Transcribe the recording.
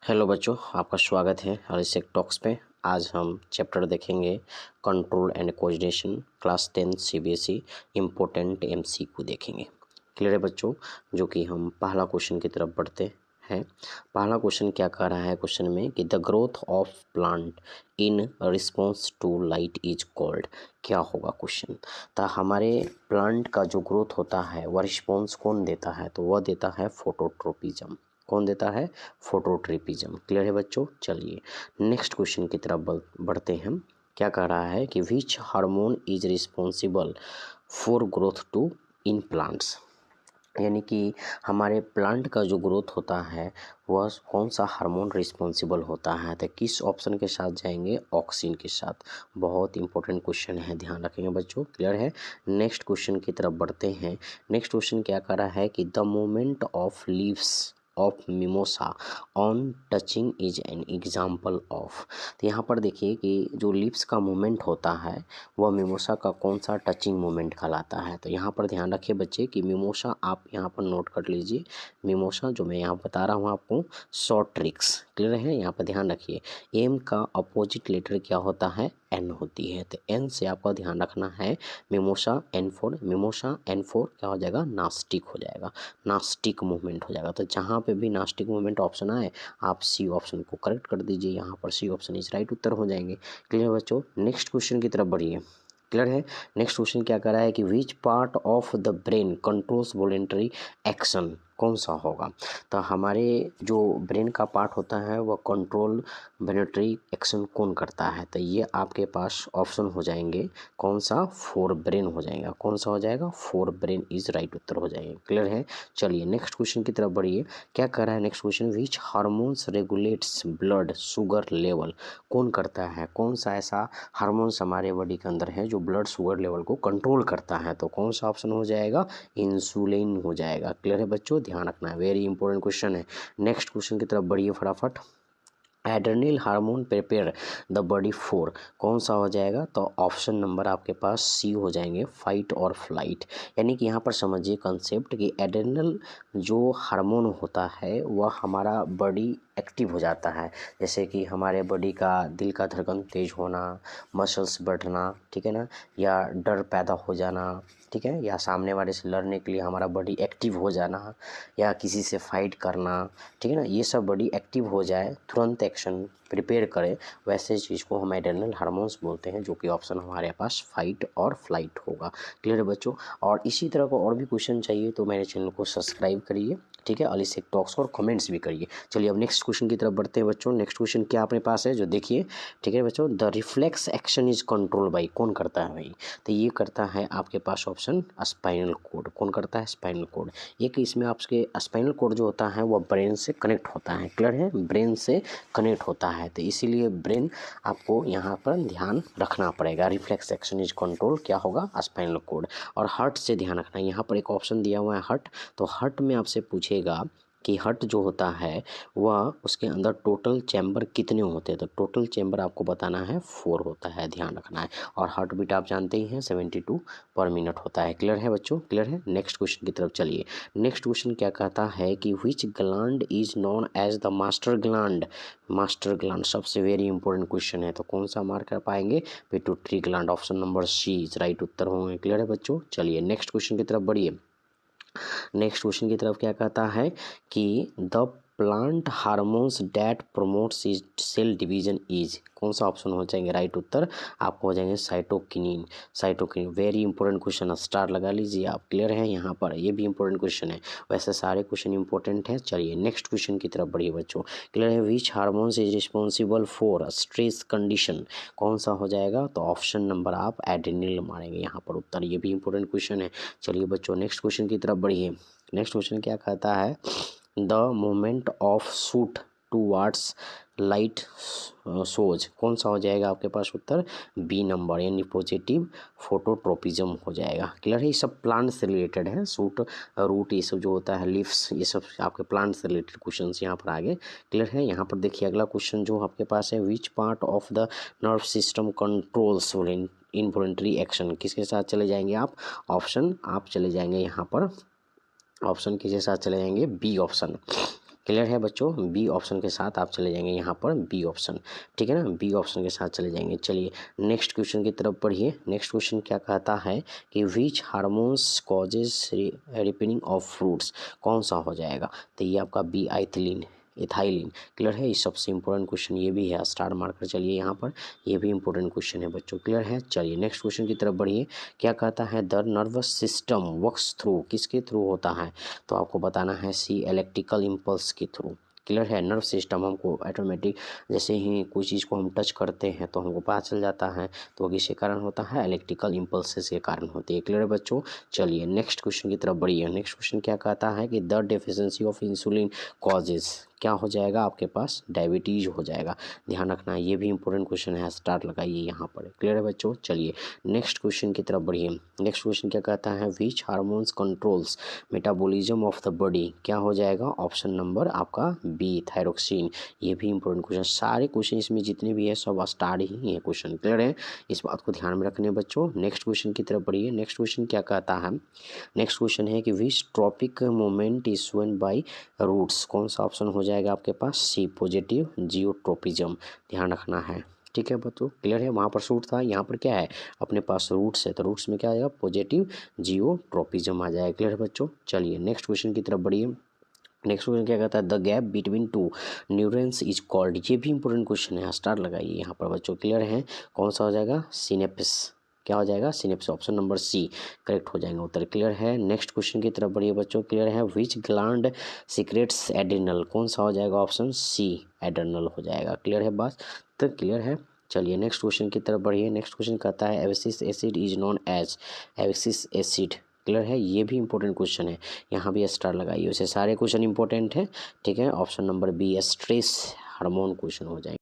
Hello बच्चों, आपका स्वागत है अलिसेक टॉक्स पे। आज हम चैप्टर देखेंगे control and coordination, class 10 CBSE important MCQ देखेंगे। क्लियर है बच्चों? जो कि हम पहला क्वेश्चन की तरफ बढ़ते हैं। पहला क्वेश्चन क्या कह रहा है क्वेश्चन में कि the growth of plant in response to light is called. क्या होगा क्वेश्चन? तो हमारे प्लांट का जो ग्रोथ होता है वह रिस्पॉन्स कौन देता है? तो वह देता है फोटोट्रोपिज्म। कौन देता है? फोटोट्रोपिज्म। क्लियर है बच्चों? चलिए नेक्स्ट क्वेश्चन की तरफ बढ़ते हैं। क्या कह रहा है कि which hormone is responsible for growth to in plants. यानी कि हमारे प्लांट का जो ग्रोथ होता है वह कौन सा हार्मोन रिस्पॉन्सिबल होता है? तो किस ऑप्शन के साथ जाएंगे? ऑक्सिन के साथ। बहुत इंपॉर्टेंट क्वेश्चन है, ध्यान रखेंगे बच्चों। क्लियर है? नेक्स्ट क्वेश्चन की तरफ बढ़ते हैं। नेक्स्ट क्वेश्चन क्या कर रहा है कि the movement of leaves of mimosa on touching is an example of. तो यहाँ पर देखिए कि जो लिप्स का मूवमेंट होता है वह मिमोसा का कौन सा टचिंग मूवमेंट कहलाता है? तो यहाँ पर ध्यान रखिए बच्चे कि मिमोसा, आप यहाँ पर नोट कर लीजिए। मिमोसा जो मैं यहाँ बता रहा हूँ आपको, शॉर्ट ट्रिक्स। क्लियर है? यहाँ पर ध्यान रखिए, एम का अपोजिट लेटर क्या होता है? एन होती है। तो एन से आपका ध्यान रखना है। मिमोसा N4, मिमोसा N4 क्या हो जाएगा? नास्टिक हो जाएगा, नास्टिक मूवमेंट हो जाएगा। तो जहाँ पे भी नास्टिक मूवमेंट ऑप्शन आए आप सी ऑप्शन को करेक्ट कर दीजिए। यहाँ पर सी ऑप्शन इज राइट उत्तर हो जाएंगे। क्लियर बच्चों? नेक्स्ट क्वेश्चन की तरफ बढ़िए। क्लियर है? नेक्स्ट क्वेश्चन क्या कर रहा है कि which part of the brain controls voluntary action. कौन सा होगा? तो हमारे जो ब्रेन का पार्ट होता है वह कंट्रोल वॉलेंटरी एक्शन कौन करता है? तो ये आपके पास ऑप्शन हो जाएंगे कौन सा? फोर ब्रेन हो जाएगा। कौन सा हो जाएगा? फोर ब्रेन इज राइट उत्तर हो जाएंगे। क्लियर है? चलिए नेक्स्ट क्वेश्चन की तरफ बढ़िए। क्या कर रहा है नेक्स्ट क्वेश्चन? विच hormones regulates blood sugar level. कौन करता है? कौन सा ऐसा हार्मोन्स हमारे बॉडी के अंदर है जो ब्लड शुगर लेवल को कंट्रोल करता है? तो कौन सा ऑप्शन हो जाएगा? इंसुलिन हो जाएगा। क्लियर है बच्चों? ध्यान रखना है, वेरी इंपॉर्टेंट क्वेश्चन है। नेक्स्ट क्वेश्चन की तरफ बढ़िए फटाफट। Adrenal hormone prepare the body for. कौन सा हो जाएगा? तो ऑप्शन नंबर आपके पास सी हो जाएंगे, फाइट और फ्लाइट। यानी कि यहाँ पर समझिए कंसेप्ट कि एड्रेनल जो हार्मोन होता है वह हमारा बॉडी एक्टिव हो जाता है। जैसे कि हमारे बॉडी का दिल का धड़कन तेज होना, मसल्स बढ़ना, ठीक है ना, या डर पैदा हो जाना, ठीक है, या सामने वाले से लड़ने के लिए हमारा बॉडी एक्टिव हो जाना, या किसी से फाइट करना, ठीक है ना, ये सब बॉडी एक्टिव हो जाए, तुरंत एक्शन प्रिपेयर करे, वैसे चीज़ को हम एड्रेनल हार्मोन्स बोलते हैं, जो कि ऑप्शन हमारे पास फाइट और फ्लाइट होगा। क्लियर है बच्चों? और इसी तरह का और भी क्वेश्चन चाहिए तो मेरे चैनल को सब्सक्राइब करिए, ठीक है, अलिसेक टॉक्स, और कमेंट्स भी करिए। चलिए अब नेक्स्ट क्वेश्चन की तरफ बढ़ते हैं बच्चों। नेक्स्ट क्वेश्चन क्या अपने पास है जो देखिए, ठीक है बच्चों, the reflex action is control by. कौन करता है भाई? तो ये करता है आपके पास ऑप्शन स्पाइनल कोड। कौन करता है? Spinal cord. एक इसमें आपके स्पाइनल कोड जो होता है वह ब्रेन से कनेक्ट होता है। क्लियर है? ब्रेन से कनेक्ट होता है, तो इसीलिए ब्रेन आपको यहाँ पर ध्यान रखना पड़ेगा। रिफ्लेक्स एक्शन इज कंट्रोल क्या होगा? Spinal cord. और हार्ट से ध्यान रखना, यहाँ पर एक ऑप्शन दिया हुआ है हार्ट, तो हार्ट में आपसे पूछेगा कि हार्ट जो होता है वह उसके अंदर टोटल चैम्बर कितने होते हैं? तो टोटल चैम्बर आपको बताना है 4 होता है, ध्यान रखना है। और हार्ट बीट आप जानते ही हैं 72 पर मिनट होता है। क्लियर है बच्चों? क्लियर है? नेक्स्ट क्वेश्चन की तरफ चलिए। नेक्स्ट क्वेश्चन क्या कहता है कि which gland is known as the master gland. Master gland सबसे वेरी इंपॉर्टेंट क्वेश्चन है, तो कौन सा मार्क कर पाएंगे? Pituitary gland, option number C is right उत्तर होंगे। क्लियर है बच्चों? चलिए नेक्स्ट क्वेश्चन की तरफ बढ़िए। नेक्स्ट क्वेश्चन की तरफ क्या कहता है कि the plant hormones that promotes cell division is. कौन सा ऑप्शन हो जाएंगे राइट उत्तर? आपको हो जाएंगे cytokinin. Cytokinin very important question है, स्टार लगा लीजिए आप। क्लियर है? यहाँ पर ये भी इंपॉर्टेंट क्वेश्चन है, वैसे सारे क्वेश्चन इंपॉर्टेंट है। चलिए नेक्स्ट क्वेश्चन की तरफ बढ़िए बच्चों। क्लियर है? विच hormones is responsible for stress condition. कौन सा हो जाएगा? तो ऑप्शन नंबर आप एड्रेनल मारेंगे यहाँ पर उत्तर। ये भी इंपॉर्टेंट क्वेश्चन है। चलिए बच्चों नेक्स्ट क्वेश्चन की तरफ बढ़िए। नेक्स्ट क्वेश्चन क्या कहता है? The moment of shoot towards light shows. कौन सा हो जाएगा आपके पास उत्तर? बी नंबर, यानी पॉजिटिव फोटोट्रोपिज्म हो जाएगा। क्लियर है? ये सब प्लांट से रिलेटेड है, शूट, रूट, ये सब जो होता है, लीव्स, ये सब आपके प्लांट से रिलेटेड क्वेश्चन यहाँ पर आगे। क्लियर है? यहाँ पर देखिए अगला क्वेश्चन जो आपके पास है, which part of the nerve system controls involuntary action. किसके साथ चले जाएंगे आप? ऑप्शन आप चले जाएंगे यहाँ पर, ऑप्शन किसके साथ चले जाएंगे? B option. क्लियर है बच्चों, बी ऑप्शन के साथ आप चले जाएंगे यहाँ पर, बी ऑप्शन, ठीक है ना, बी ऑप्शन के साथ चले जाएंगे। चलिए नेक्स्ट क्वेश्चन की तरफ पढ़िए। नेक्स्ट क्वेश्चन क्या कहता है कि which hormones causes ripening of fruits, कौन सा हो जाएगा? तो ये आपका बी इथाइलिन। क्लियर है, ये सबसे इंपॉर्टेंट क्वेश्चन ये भी है, स्टार मार्कर चलिए यहाँ पर, ये भी इंपॉर्टेंट क्वेश्चन है बच्चों। क्लियर है, चलिए नेक्स्ट क्वेश्चन की तरफ बढ़िए। क्या कहता है the nervous system works through, किसके थ्रू होता है? तो आपको बताना है सी इलेक्ट्रिकल इम्पल्स के थ्रू। क्लियर है, नर्व सिस्टम हमको ऑटोमेटिक, जैसे ही कोई चीज़ को हम टच करते हैं तो हमको पता चल जाता है, तो किसके कारण होता है? इलेक्ट्रिकल इम्पल्सेस के कारण होती है। क्लियर है बच्चों, चलिए नेक्स्ट क्वेश्चन की तरफ बढ़िए। नेक्स्ट क्वेश्चन क्या कहता है कि the deficiency of insulin causes, क्या हो जाएगा आपके पास? डायबिटीज हो जाएगा। ध्यान रखना, ये भी इंपॉर्टेंट क्वेश्चन है, स्टार लगाइए यहाँ पर। क्लियर है बच्चों, चलिए नेक्स्ट क्वेश्चन की तरफ बढ़िए। नेक्स्ट क्वेश्चन क्या कहता है विच hormones controls metabolism of the body, क्या हो जाएगा? ऑप्शन नंबर आपका बी थायरोक्सिन। ये भी इंपॉर्टेंट क्वेश्चन, सारे क्वेश्चन इसमें जितने भी है सब स्टार ही है क्वेश्चन। क्लियर है, इस बात को ध्यान में रखने बच्चों। नेक्स्ट क्वेश्चन की तरफ बढ़िए। नेक्स्ट क्वेश्चन क्या कहता है? नेक्स्ट क्वेश्चन है कि which tropic movement is shown by roots, कौन सा ऑप्शन हो जाएगा आपके पास? सी पॉजिटिव जियोट्रोपिज्म। ध्यान रखना है, ठीक है बच्चों। क्लियर है, वहाँ पर सूट था, यहाँ पर क्या है? अपने पास रूट्स है, तो रूट्स में क्या आएगा? पॉजिटिव जियोट्रोपिज्म आ जाएगा। क्लियर है बच्चों, चलिए नेक्स्ट क्वेश्चन की तरफ बढ़िए। नेक्स्ट क्वेश्चन क्या कहता है the gap between two neurons is called, ये भी इंपॉर्टेंट क्वेश्चन है, स्टार लगाइए यहाँ पर बच्चों। क्लियर है, कौन सा हो जाएगा? सिनेप्स। क्या हो जाएगा? Synapse, option number C correct हो जाएगा उत्तर। क्लियर है, नेक्स्ट क्वेश्चन की तरफ बढ़िए बच्चों। क्लियर है, विच ग्लैंड सीक्रेट्स एड्रिनल, कौन सा हो जाएगा? ऑप्शन सी एड्रिनल हो जाएगा। क्लियर है बात, तो क्लियर है। चलिए नेक्स्ट क्वेश्चन की तरफ बढ़िए। नेक्स्ट क्वेश्चन कहता है abscisic acid is known as, abscisic acid. Clear है, ये भी इंपॉर्टेंट क्वेश्चन है, यहाँ भी स्टार लगाइए। वैसे सारे क्वेश्चन इंपॉर्टेंट है, ठीक है। Option number B stress hormone question हो जाएगा।